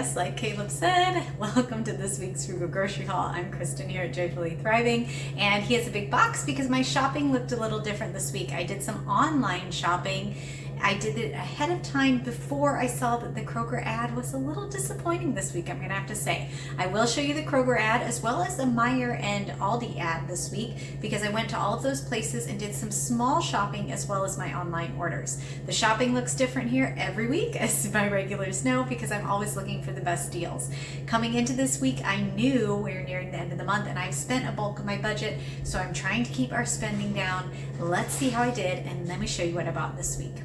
yes, like Caleb said, welcome to this week's Frugal Grocery Haul. I'm Kristen here at Joyfully Thriving, and he has a big box because my shopping looked a little different this week. I did some online shopping. I did it ahead of time before I saw that the Kroger ad was a little disappointing this week, I'm going to have to say. I will show you the Kroger ad as well as the Meijer and Aldi ad this week because I went to all of those places and did some small shopping as well as my online orders. The shopping looks different here every week, as my regulars know, because I'm always looking for the best deals. Coming into this week, I knew we were nearing the end of the month and I've spent a bulk of my budget, so I'm trying to keep our spending down. Let's see how I did, and let me show you what I bought this week.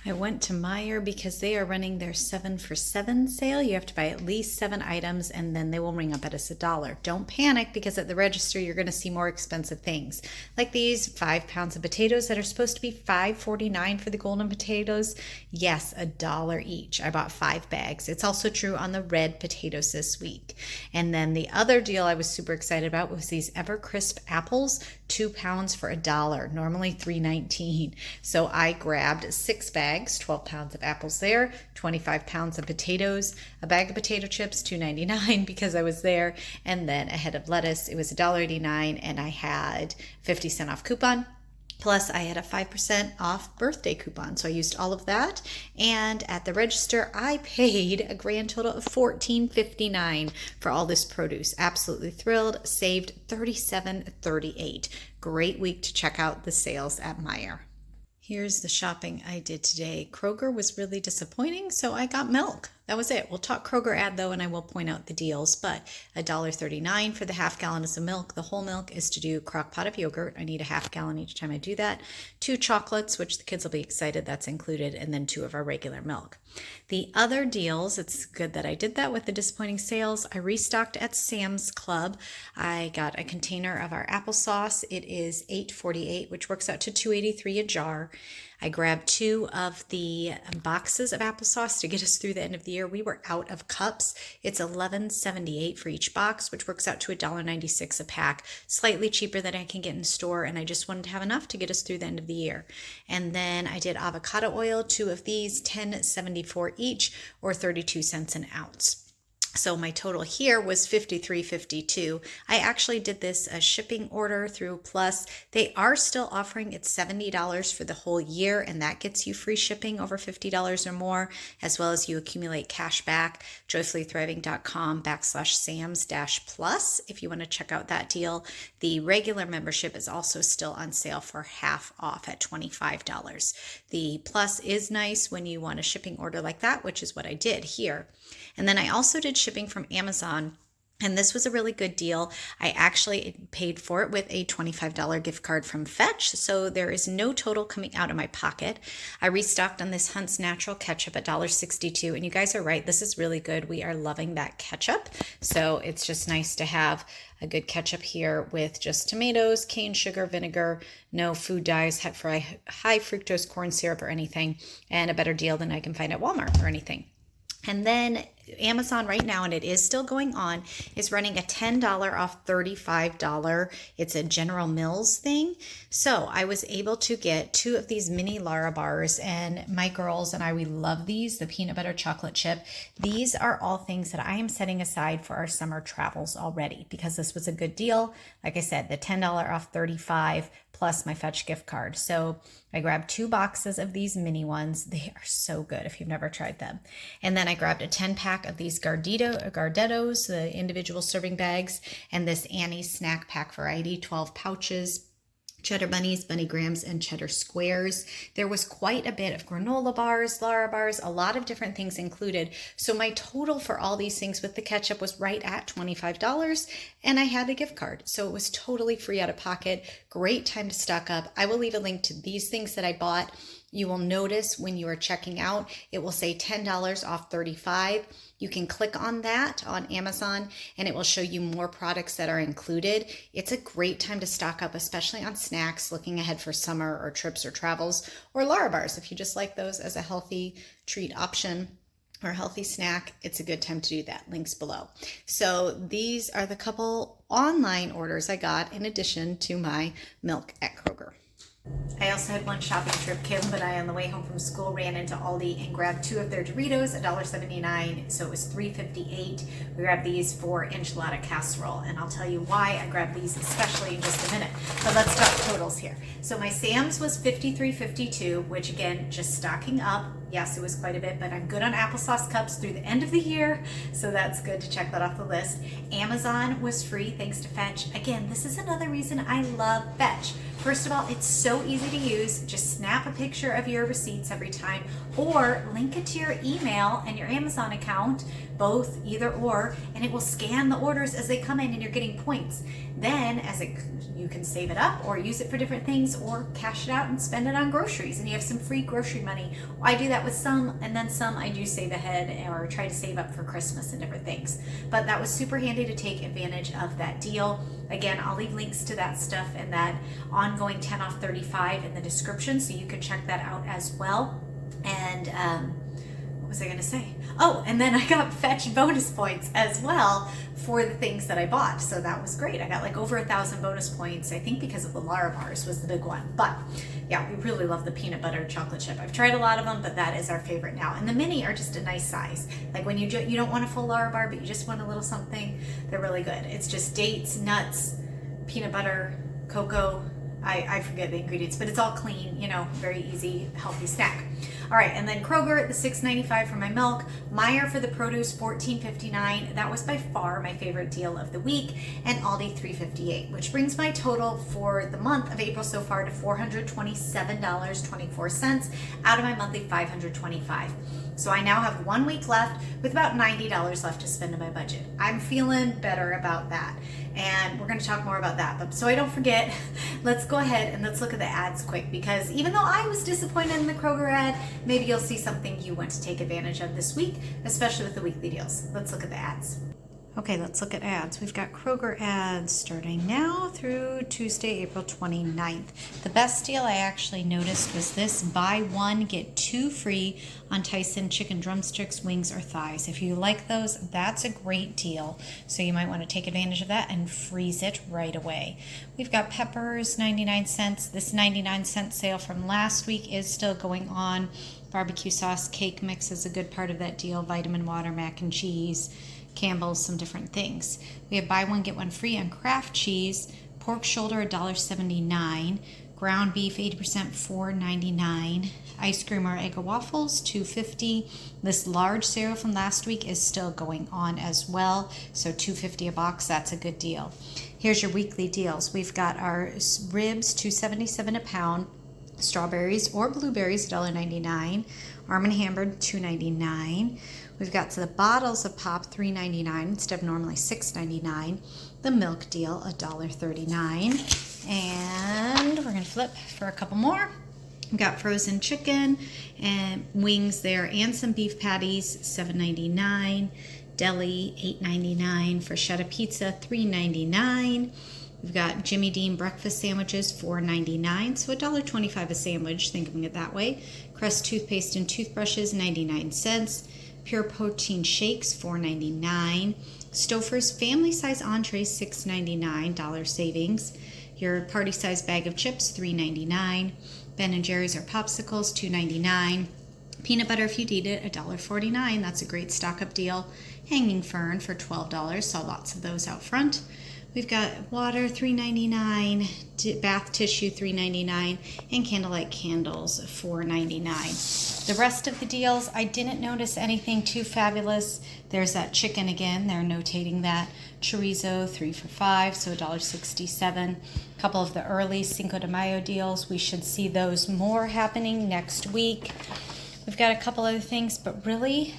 I went to Meijer because they are running their 7 for 7 sale. You have to buy at least 7 items and then they will ring up at us $1. Don't panic because at the register you're going to see more expensive things. Like these 5 pounds of potatoes that are supposed to be $5.49 for the golden potatoes. Yes, $1 each. I bought 5 bags. It's also true on the red potatoes this week. And then the other deal I was super excited about was these Evercrisp apples, 2 pounds for $1, normally $3.19. So I grabbed 6 bags. 12 pounds of apples there, 25 pounds of potatoes, a bag of potato chips, $2.99 because I was there, and then a head of lettuce. It was $1.89 and I had 50-cent off coupon. Plus, I had a 5% off birthday coupon, so I used all of that. And at the register, I paid a grand total of $14.59 for all this produce. Absolutely thrilled. Saved $37.38. Great week to check out the sales at Meijer. Here's the shopping I did today. Kroger was really disappointing, so I got milk. That was it. We'll talk Kroger ad though, and I will point out the deals, but $1.39 for the half gallon of milk. The whole milk is to do crock pot of yogurt. I need a half gallon each time I do that. 2 chocolates, which the kids will be excited that's included, and then 2 of our regular milk. The other deals, it's good that I did that with the disappointing sales. I restocked at Sam's Club. I got a container of our applesauce. It is $8.48, which works out to $2.83 a jar. I grabbed 2 of the boxes of applesauce to get us through the end of the year. We were out of cups. It's $11.78 for each box, which works out to $1.96 a pack, slightly cheaper than I can get in store, and I just wanted to have enough to get us through the end of the year. And then I did avocado oil, 2 of these, $10.74 each, or 32 cents an ounce. So my total here was $53.52. I actually did this a shipping order through Plus. They are still offering it $70 for the whole year, and that gets you free shipping over $50 or more, as well as you accumulate cash back. joyfullythriving.com/Sams-Plus if you want to check out that deal. The regular membership is also still on sale for half off at $25. The Plus is nice when you want a shipping order like that, which is what I did here. And then I also did shipping from Amazon. And this was a really good deal. I actually paid for it with a $25 gift card from Fetch, so there is no total coming out of my pocket. I restocked on this Hunt's Natural ketchup at $1.62, and you guys are right, this is really good. We are loving that ketchup, so it's just nice to have a good ketchup here with just tomatoes, cane sugar, vinegar, no food dyes, high fructose corn syrup or anything, and a better deal than I can find at Walmart or anything. And then Amazon right now, and it is still going on, is running a $10 off $35. It's a General Mills thing. So I was able to get 2 of these mini Lara bars, and my girls and I, we love these, the peanut butter chocolate chip. These are all things that I am setting aside for our summer travels already because this was a good deal. Like I said, the $10 off $35 plus my Fetch gift card. So I grabbed 2 boxes of these mini ones. They are so good if you've never tried them. And then I grabbed a 10-pack of these Gardettos, the individual serving bags, and this Annie's snack pack variety, 12 pouches. Cheddar bunnies, bunny grams, and cheddar squares. There was quite a bit of granola bars, Lara bars, a lot of different things included. So my total for all these things with the ketchup was right at $25, and I had a gift card. So it was totally free out of pocket. Great time to stock up. I will leave a link to these things that I bought. You will notice when you are checking out, it will say $10 off $35. You can click on that on Amazon and it will show you more products that are included. It's a great time to stock up, especially on snacks, looking ahead for summer or trips or travels, or Lara bars. If you just like those as a healthy treat option or a healthy snack, it's a good time to do that. Links below. So these are the couple online orders I got in addition to my milk at Kroger. I also had one shopping trip. Kim and I, on the way home from school, ran into Aldi and grabbed 2 of their Doritos, $1.79, so it was $3.58. We grabbed these for enchilada casserole, and I'll tell you why I grabbed these especially in just a minute. But let's talk totals here. So my Sam's was $53.52, which again, just stocking up. Yes, it was quite a bit, but I'm good on applesauce cups through the end of the year, so that's good to check that off the list. Amazon was free thanks to Fetch. Again, this is another reason I love Fetch. First of all, it's so easy to use. Just snap a picture of your receipts every time, or link it to your email and your Amazon account, both, either or, and it will scan the orders as they come in and you're getting points. Then you can save it up or use it for different things, or cash it out and spend it on groceries, and you have some free grocery money. I do that with some, and then some I do save ahead or try to save up for Christmas and different things. But that was super handy to take advantage of that deal. Again, I'll leave links to that stuff and that ongoing 10 off 35 in the description, so you can check that out as well. And what was I going to say? Oh, and then I got Fetch bonus points as well for the things that I bought. So that was great. I got like over 1,000 bonus points, I think because of the Larabars was the big one. But yeah, we really love the peanut butter chocolate chip. I've tried a lot of them, but that is our favorite now. And the mini are just a nice size. Like when you don't want a full Larabar, but you just want a little something, they're really good. It's just dates, nuts, peanut butter, cocoa. I forget the ingredients, but it's all clean, very easy, healthy snack. All right, and then Kroger, the $6.95 for my milk. Meijer for the produce, $14.59. That was by far my favorite deal of the week. And Aldi, $3.58, which brings my total for the month of April so far to $427.24 out of my monthly $525. So I now have 1 week left with about $90 left to spend in my budget. I'm feeling better about that. And we're going to talk more about that. But so I don't forget, let's go ahead and let's look at the ads quick, because even though I was disappointed in the Kroger ad, maybe you'll see something you want to take advantage of this week, especially with the weekly deals. Let's look at the ads. Okay, let's look at ads. We've got Kroger ads starting now through Tuesday, April 29th. The best deal I actually noticed was this: buy one, get 2 free on Tyson chicken drumsticks, wings, or thighs. If you like those, that's a great deal. So you might want to take advantage of that and freeze it right away. We've got peppers, 99 cents. This 99-cent sale from last week is still going on. Barbecue sauce, cake mix is a good part of that deal. Vitamin water, mac and cheese, Campbell's, some different things. We have buy one, get one free on Kraft cheese, pork shoulder, $1.79, ground beef, 80%, $4.99, ice cream or Eggo waffles, $2.50. This large cereal from last week is still going on as well, so $2.50 a box. That's a good deal. Here's your weekly deals. We've got our ribs, $2.77 a pound, strawberries or blueberries, $1.99, Arm & Hammer, $2.99. We've got the bottles of pop, $3.99 instead of normally $6.99. The milk deal, $1.39. And we're going to flip for a couple more. We've got frozen chicken and wings there, and some beef patties, $7.99. Deli, $8.99. Freschetta pizza, $3.99. We've got Jimmy Dean breakfast sandwiches, $4.99, so $1.25 a sandwich, think of it that way. Crest toothpaste and toothbrushes, 99 cents. Pure protein shakes, $4.99. Stouffer's family size entrees, $6.99, dollar savings. Your party size bag of chips, $3.99. Ben & Jerry's or popsicles, $2.99. Peanut butter, if you need it, $1.49. That's a great stock up deal. Hanging fern for $12. Saw lots of those out front. We've got water, $3.99, bath tissue, $3.99, and candlelight candles, $4.99. The rest of the deals, I didn't notice anything too fabulous. There's that chicken again. They're notating that. Chorizo, 3 for $5, so $1.67. A couple of the early Cinco de Mayo deals. We should see those more happening next week. We've got a couple other things, but really,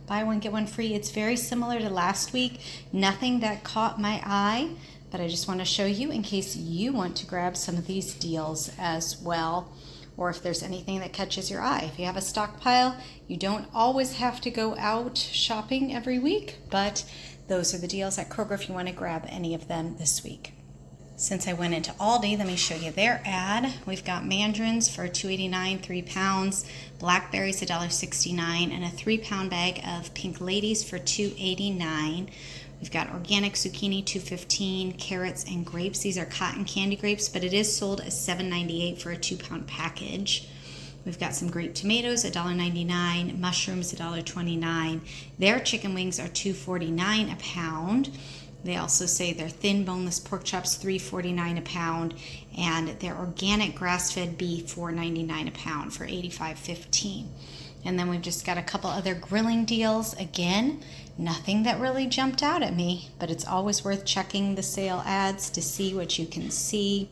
buy one, get one free. It's very similar to last week. Nothing that caught my eye, but I just want to show you in case you want to grab some of these deals as well, or if there's anything that catches your eye. If you have a stockpile, you don't always have to go out shopping every week, but those are the deals at Kroger if you want to grab any of them this week. Since I went into Aldi, let me show you their ad. We've got mandarins for $2.89, 3 pounds, blackberries $1.69, and a 3-pound bag of pink ladies for $2.89. We've got organic zucchini, $2.15, carrots and grapes. These are cotton candy grapes, but it is sold as $7.98 for a 2-pound package. We've got some grape tomatoes, $1.99, mushrooms, $1.29. Their chicken wings are $2.49 a pound. They also say their thin boneless pork chops, $3.49 a pound, and their organic grass-fed beef, $4.99 a pound for $85.15. And then we've just got a couple other grilling deals. Again, nothing that really jumped out at me, but it's always worth checking the sale ads to see what you can see.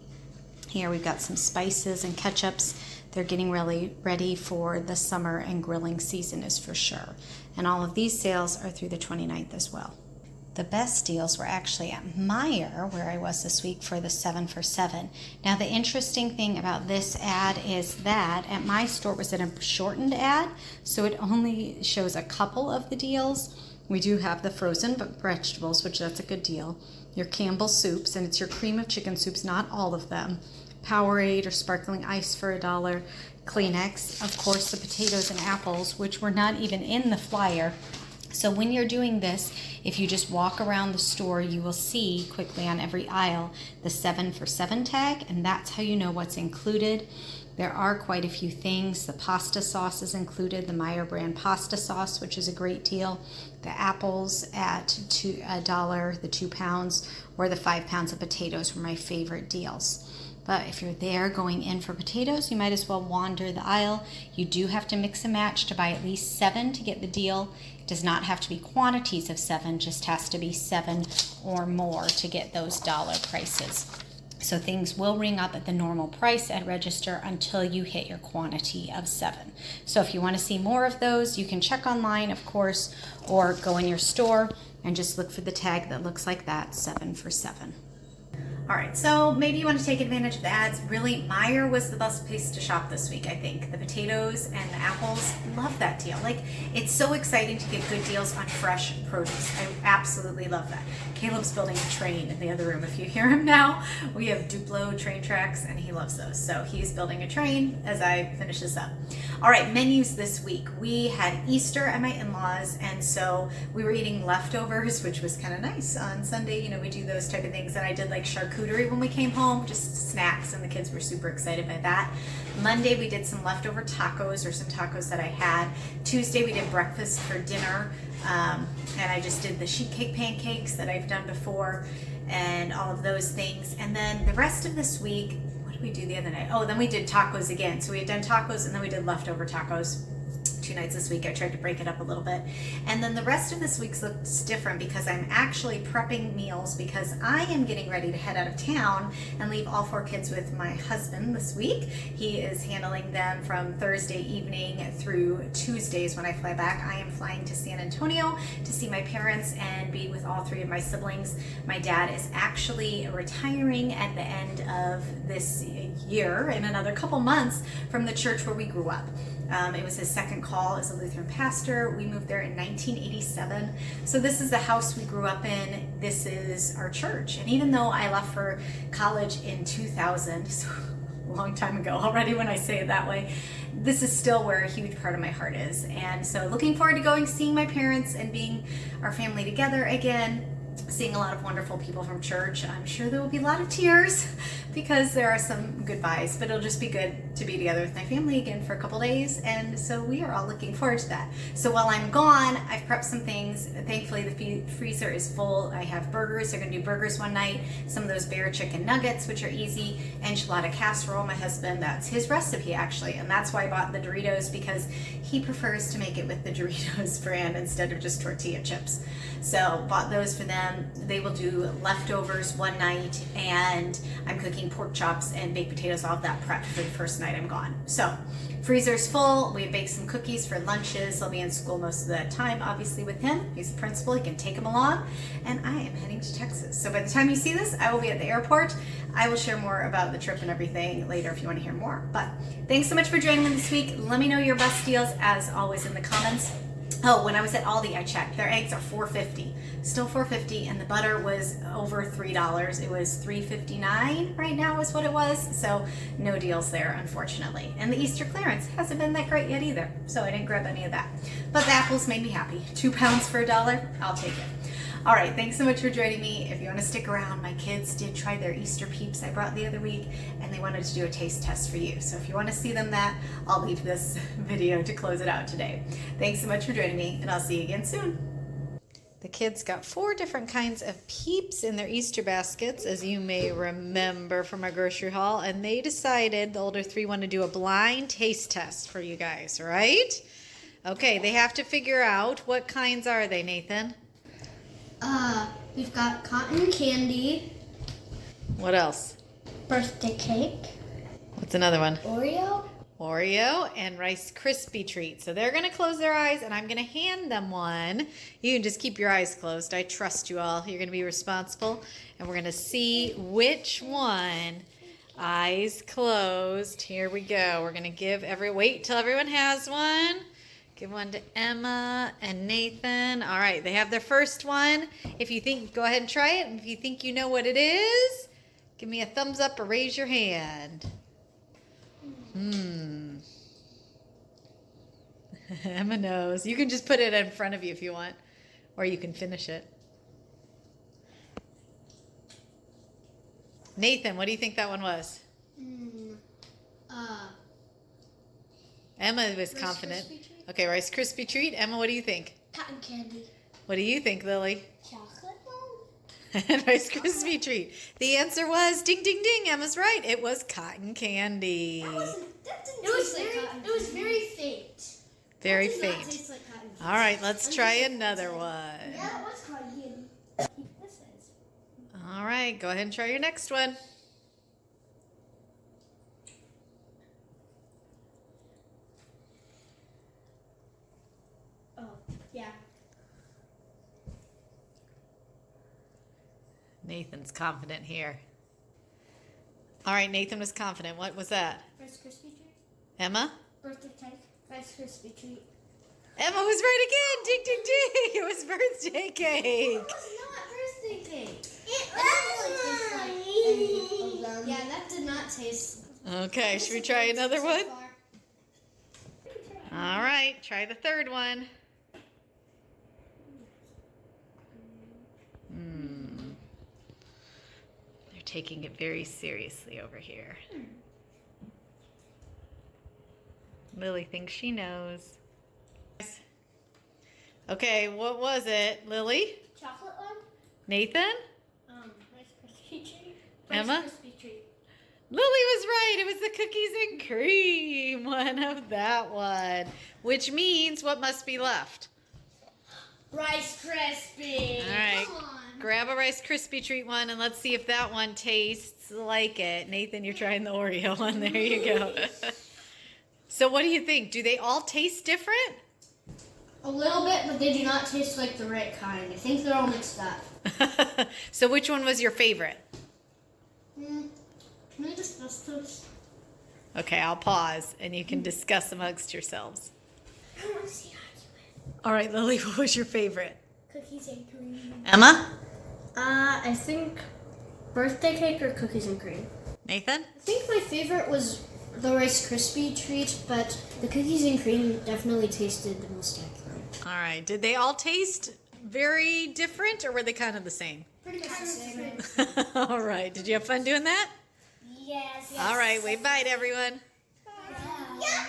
Here we've got some spices and ketchups. They're getting really ready for the summer and grilling season is for sure. And all of these sales are through the 29th as well. The best deals were actually at Meijer, where I was this week for the 7 for 7. Now, the interesting thing about this ad is that at my store it was in a shortened ad, so it only shows a couple of the deals. We do have the frozen vegetables, which that's a good deal. Your Campbell's soups, and it's your cream of chicken soups, not all of them. Powerade or sparkling ice for $1. Kleenex, of course, the potatoes and apples, which were not even in the flyer. So when you're doing this, if you just walk around the store, you will see quickly on every aisle the 7 for 7 tag, and that's how you know what's included. There are quite a few things. The pasta sauce is included, the Meijer brand pasta sauce, which is a great deal. The apples at $1, the 2 pounds, or the 5 pounds of potatoes were my favorite deals. But if you're there going in for potatoes, you might as well wander the aisle. You do have to mix and match to buy at least 7 to get the deal. It does not have to be quantities of 7, just has to be 7 or more to get those dollar prices. So things will ring up at the normal price at register until you hit your quantity of 7. So if you want to see more of those, you can check online, of course, or go in your store and just look for the tag that looks like that, 7 for 7. All right, so maybe you want to take advantage of the ads. Really, Meijer was the best place to shop this week, I think. The potatoes and the apples, love that deal. Like, it's so exciting to get good deals on fresh produce. I absolutely love that. Caleb's building a train in the other room. If you hear him now, we have Duplo train tracks, and he loves those. So he's building a train as I finish this up. All right, menus this week. We had Easter at my in-laws, and so we were eating leftovers, which was kind of nice. On Sunday, you know, we do those type of things, and I did like charcuterie when we came home, just snacks, and the kids were super excited by that. Monday, we did some leftover tacos, or some tacos that I had. Tuesday, we did breakfast for dinner, and I just did the sheet cake pancakes that I've done before, and all of those things. And then the rest of this week, what did we do the other night? Oh, then we did tacos again. So we had done tacos, and then we did leftover tacos. 2 nights this week. I tried to break it up a little bit. And then the rest of this week's looks different because I'm actually prepping meals because I am getting ready to head out of town and leave all 4 kids with my husband this week. He is handling them from Thursday evening through Tuesdays when I fly back. I am flying to San Antonio to see my parents and be with all 3 of my siblings. My dad is actually retiring at the end of this year in another couple months from the church where we grew up. It was his second call as a Lutheran pastor. We moved there in 1987. So this is the house we grew up in. This is our church. And even though I left for college in 2000, so a long time ago already when I say it that way, this is still where a huge part of my heart is. And so looking forward to seeing my parents and being our family together again. Seeing a lot of wonderful people from church. I'm sure there will be a lot of tears because there are some goodbyes, but it'll just be good to be together with my family again for a couple days, and so we are all looking forward to that. So while I'm gone, I've prepped some things. Thankfully, the freezer is full. I have burgers. They're going to do burgers one night, some of those bear chicken nuggets, which are easy, enchilada casserole. My husband, that's his recipe actually, and that's why I bought the Doritos, because he prefers to make it with the Doritos brand instead of just tortilla chips. So bought those for them. They will do leftovers one night, and I'm cooking pork chops and baked potatoes. All of that prepped for the first night I'm gone. So freezer's full. We baked some cookies for lunches. I'll be in school most of the time, obviously, with him. He's the principal. He can take him along. And I am heading to Texas. So by the time you see this, I will be at the airport. I will share more about the trip and everything later if you want to hear more. But thanks so much for joining me this week. Let me know your best deals, as always, in the comments. Oh, when I was at Aldi, I checked. Their eggs are $4.50. Still $4.50, and the butter was over $3. It was $3.59 right now is what it was. So no deals there, unfortunately. And the Easter clearance hasn't been that great yet either. So I didn't grab any of that. But the apples made me happy. 2 pounds for $1. I'll take it. All right, thanks so much for joining me. If you want to stick around, my kids did try their Easter peeps I brought the other week, and they wanted to do a taste test for you. So if you want to see them I'll leave this video to close it out today. Thanks so much for joining me, and I'll see you again soon. The kids got 4 different kinds of peeps in their Easter baskets, as you may remember from our grocery haul, and they decided, the older 3, want to do a blind taste test for you guys, right? Okay, they have to figure out, what kinds are they, Nathan? We've got cotton candy. What else? Birthday cake. What's another one? Oreo and Rice Krispie treat. So they're going to close their eyes, and I'm going to hand them one. You can just keep your eyes closed. I trust you all. You're going to be responsible, and we're going to see which one. Eyes closed. Here we go. We're going to give wait till everyone has one. Give one to Emma and Nathan. All right, they have their first one. If you think, go ahead and try it. And if you think you know what it is, give me a thumbs up or raise your hand. Emma knows. You can just put it in front of you if you want, or you can finish it. Nathan, what do you think that one was? Emma was confident. Okay, Rice Krispie treat. Emma, what do you think? cotton candy. What do you think, Lily? Chocolate And Rice Krispie treat. The answer was ding, ding, ding. Emma's right. It was cotton candy. That didn't it was very faint. Very That did not faint. taste like cotton candy. All right, let's try another one. Yeah, it was cotton candy. This is. All right, go ahead and try your next one. Oh, yeah. Nathan's confident here. All right, Nathan was confident. What was that? Rice Krispie treat. Emma? Birthday cake. Rice Krispie treat. Emma was right again. Ding, ding, ding. It was birthday cake. It was not birthday cake. It was. Yeah, that did not taste. Okay, should we try another one? All right, try the third one. They're taking it very seriously over here. Lily thinks she knows. Okay, what was it? Lily? Chocolate one. Nathan? Rice Krispie treat. Emma? Rice Krispie treat. Lily was right. It was the cookies and cream one of that one. Which means what must be left? Rice Krispie. All right. Come on. Grab a Rice Krispie treat one and let's see if that one tastes like it. Nathan, you're trying the Oreo one. There you go. So what do you think? Do they all taste different? A little bit, but they do not taste like the right kind. I think they're all mixed up. So which one was your favorite? Can we discuss those? Okay, I'll pause and you can discuss amongst yourselves. I want to see argument. All right, Lily, what was your favorite? Cookies and cream. Emma? I think birthday cake or cookies and cream. Nathan? I think my favorite was the Rice Krispie treat, but the cookies and cream definitely tasted the most accurate. All right. Did they all taste very different or were they kind of the same? Pretty much the same. All right. Did you have fun doing that? Yes. All right. Wave bye to everyone. Yeah.